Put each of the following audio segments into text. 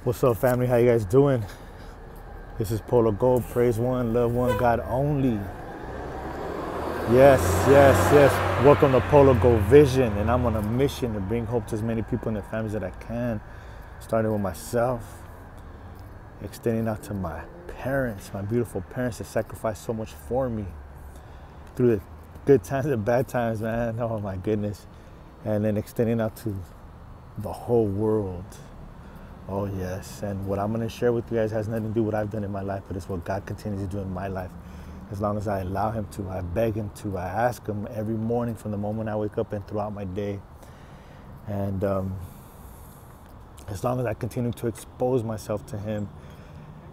What's up, family? How you guys doing? This is Polo Gold. Praise one, love one, God only. Yes, yes, yes. Welcome to Polo Gold Vision, and I'm on a mission to bring hope to as many people and their families that I can, starting with myself, extending out to my parents, my beautiful parents that sacrificed so much for me through the good times and bad times, man. Oh my goodness. And then extending out to the whole world. Oh yes, and what I'm going to share with you guys has nothing to do with what I've done in my life, but it's what God continues to do in my life. As long as I allow Him to, I beg Him to, I ask Him every morning from the moment I wake up and throughout my day. And as long as I continue to expose myself to Him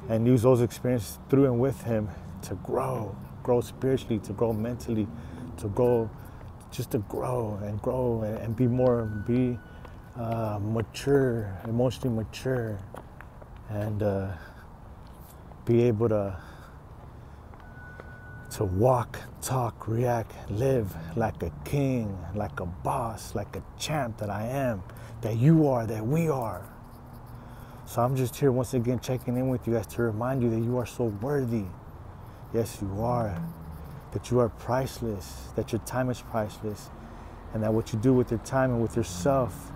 and use those experiences through and with Him to grow spiritually, to grow mentally, to grow, just to grow and be mature, emotionally mature, and be able to walk, talk, react, live like a king, like a boss, like a champ that I am, that you are, that we are. So I'm just here once again checking in with you guys to remind you that you are so worthy. Yes, you are. That you are priceless, that your time is priceless, and that what you do with your time and with yourself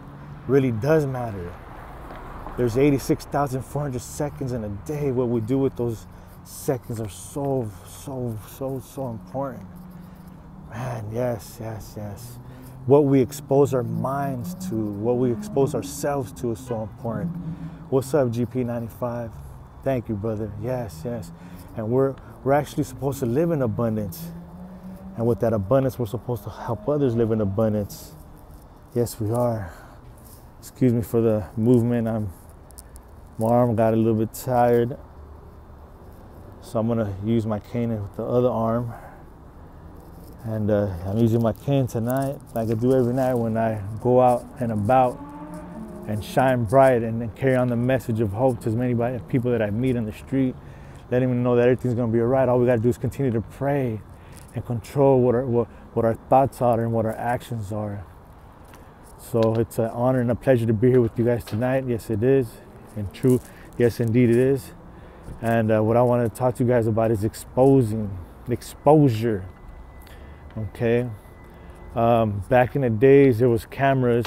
really does matter. There's 86,400 seconds in a day. What we do with those seconds are so important. Man, yes. What we expose our minds to, what we expose ourselves to is so important. What's up, GP95? Thank you, brother. Yes. And we're actually supposed to live in abundance. And with that abundance, we're supposed to help others live in abundance. Yes, we are. Excuse me for the movement. My arm got a little bit tired. So I'm gonna use my cane with the other arm. And I'm using my cane tonight, like I do every night when I go out and about and shine bright and carry on the message of hope to as many people that I meet on the street, letting them know that everything's gonna be all right. All we gotta do is continue to pray and control what our thoughts are and what our actions are. So it's an honor and a pleasure to be here with you guys tonight. Yes, it is. And true, yes, indeed it is. And what I want to talk to you guys about is exposure. Okay. Back in the days, there was cameras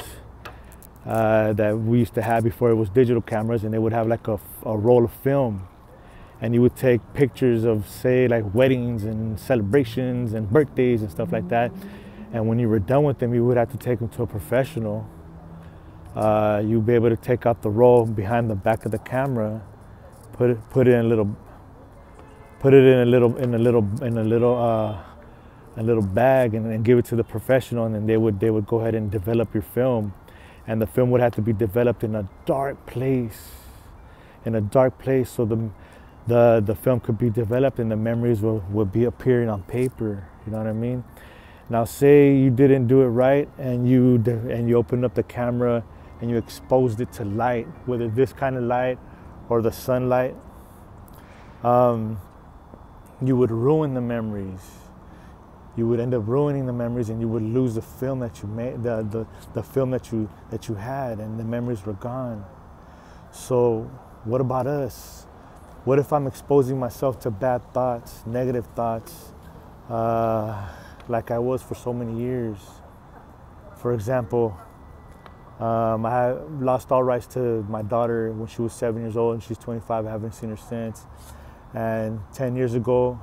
that we used to have before it was digital cameras, and they would have like a roll of film. And you would take pictures of, say, like weddings and celebrations and birthdays and stuff like that. And when you were done with them, you would have to take them to a professional. You'd be able to take out the roll behind the back of the camera, put it in a little bag, and give it to the professional, and then they would go ahead and develop your film. And the film would have to be developed in a dark place, so the film could be developed and the memories will be appearing on paper. You know what I mean? Now, say you didn't do it right, and you opened up the camera and you exposed it to light, whether this kind of light or the sunlight, you would ruin the memories. You would end up ruining the memories, and you would lose the film that you made, the film that you had, and the memories were gone. So, what about us? What if I'm exposing myself to bad thoughts, negative thoughts, like I was for so many years? For example, I lost all rights to my daughter when she was 7 years old, and she's 25. I haven't seen her since. And 10 years ago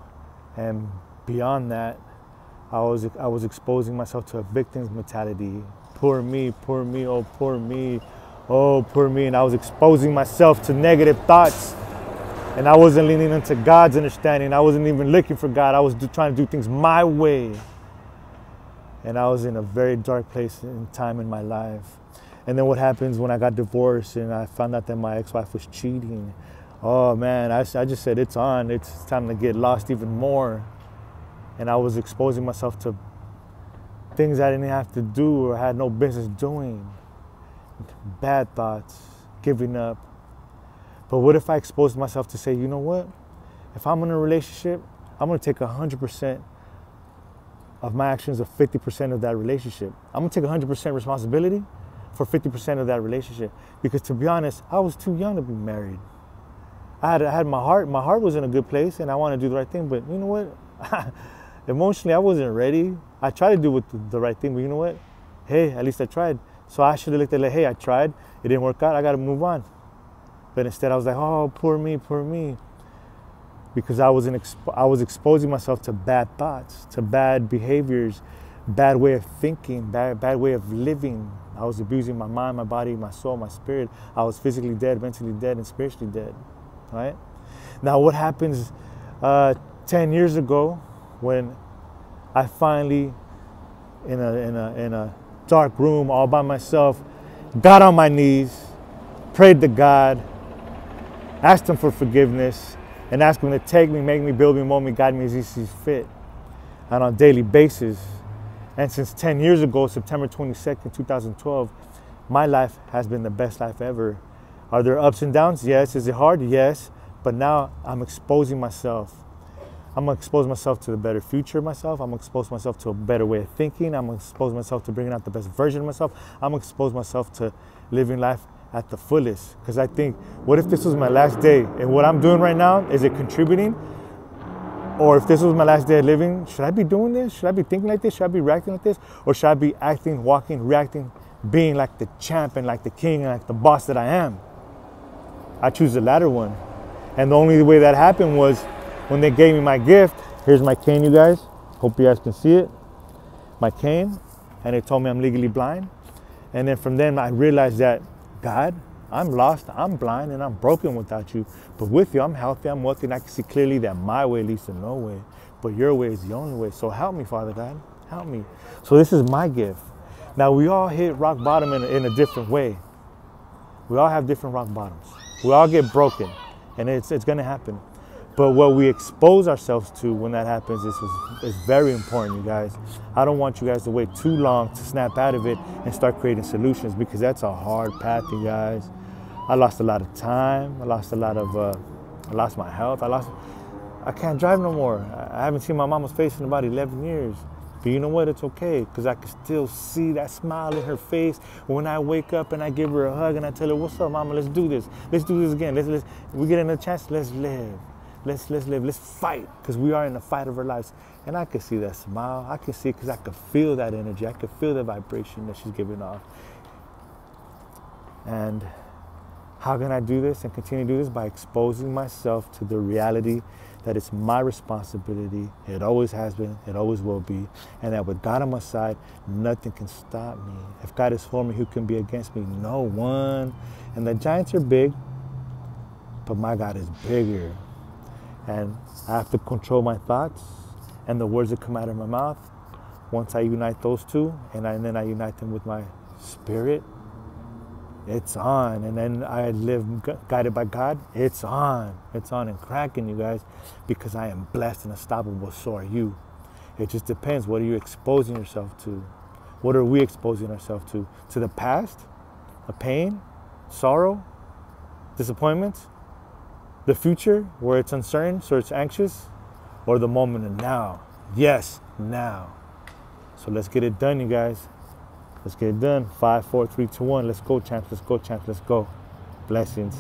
and beyond that, I was exposing myself to a victim's mentality. Poor me, oh poor me, oh poor me. And I was exposing myself to negative thoughts. And I wasn't leaning into God's understanding. I wasn't even looking for God. I was trying to do things my way. And I was in a very dark place in time in my life. And then what happens when I got divorced and I found out that my ex-wife was cheating? Oh man, I just said, it's on. It's time to get lost even more. And I was exposing myself to things I didn't have to do or had no business doing. Bad thoughts, giving up. But what if I exposed myself to say, you know what? If I'm in a relationship, I'm going to take 100% of my actions of 50% of that relationship. I'm going to take 100% responsibility for 50% of that relationship. Because to be honest, I was too young to be married. I had my heart was in a good place and I wanted to do the right thing, but you know what? Emotionally, I wasn't ready. I tried to do the right thing, but you know what? Hey, at least I tried. So I should have looked at it like, hey, I tried. It didn't work out. I got to move on. But instead, I was like, oh, poor me, poor me. Because I was exposing myself to bad thoughts, to bad behaviors, bad way of thinking, bad way of living. I was abusing my mind, my body, my soul, my spirit. I was physically dead, mentally dead, and spiritually dead. Right? Now, what happens 10 years ago when I finally, in a dark room all by myself, got on my knees, prayed to God, asked Him for forgiveness, and asked Him to take me, make me, build me, mold me, guide me as He sees fit, and on a daily basis. And since 10 years ago, September 22nd, 2012, my life has been the best life ever. Are there ups and downs? Yes. Is it hard? Yes. But now I'm exposing myself. I'm going to expose myself to the better future of myself. I'm going to expose myself to a better way of thinking. I'm going to expose myself to bringing out the best version of myself. I'm going to expose myself to living life at the fullest. Because I think, what if this was my last day? And what I'm doing right now, is it contributing? Or if this was my last day of living, should I be doing this? Should I be thinking like this? Should I be reacting like this? Or should I be acting, walking, reacting, being like the champ and like the king and like the boss that I am? I choose the latter one. And the only way that happened was when they gave me my gift. Here's my cane, you guys. Hope you guys can see it. My cane. And they told me I'm legally blind. And then from then I realized that, God, I'm lost, I'm blind, and I'm broken without you. But with you, I'm healthy, I'm wealthy, and I can see clearly that my way leads to no way. But your way is the only way. So help me, Father God. Help me. So this is my gift. Now, we all hit rock bottom in a different way. We all have different rock bottoms. We all get broken, and it's going to happen. But what we expose ourselves to when that happens is very important, you guys. I don't want you guys to wait too long to snap out of it and start creating solutions, because that's a hard path, you guys. I lost a lot of time. I lost my health. I can't drive no more. I haven't seen my mama's face in about 11 years. But you know what? It's okay, because I can still see that smile in her face when I wake up and I give her a hug and I tell her, what's up, mama? Let's do this. Let's do this again. We get another chance. Let's live. Let's live. Let's fight, because we are in the fight of our lives. And I can see that smile. I can see it because I can feel that energy. I can feel the vibration that she's giving off. And how can I do this and continue to do this? By exposing myself to the reality that it's my responsibility. It always has been. It always will be. And that with God on my side, nothing can stop me. If God is for me, who can be against me? No one. And the giants are big, but my God is bigger. And I have to control my thoughts and the words that come out of my mouth. Once I unite those two, and then I unite them with my spirit, it's on. And then I live guided by God. It's on. It's on and cracking, you guys, because I am blessed and unstoppable. So are you. It just depends. What are you exposing yourself to? What are we exposing ourselves to? To the past, a pain, sorrow, disappointments, the future where it's uncertain, so it's anxious, or the moment of now? Yes, now. So let's get it done, you guys. Let's get it done. 5, 4, 3, 2, 1. Let's go, champs. Let's go, champs. Let's go. Blessings.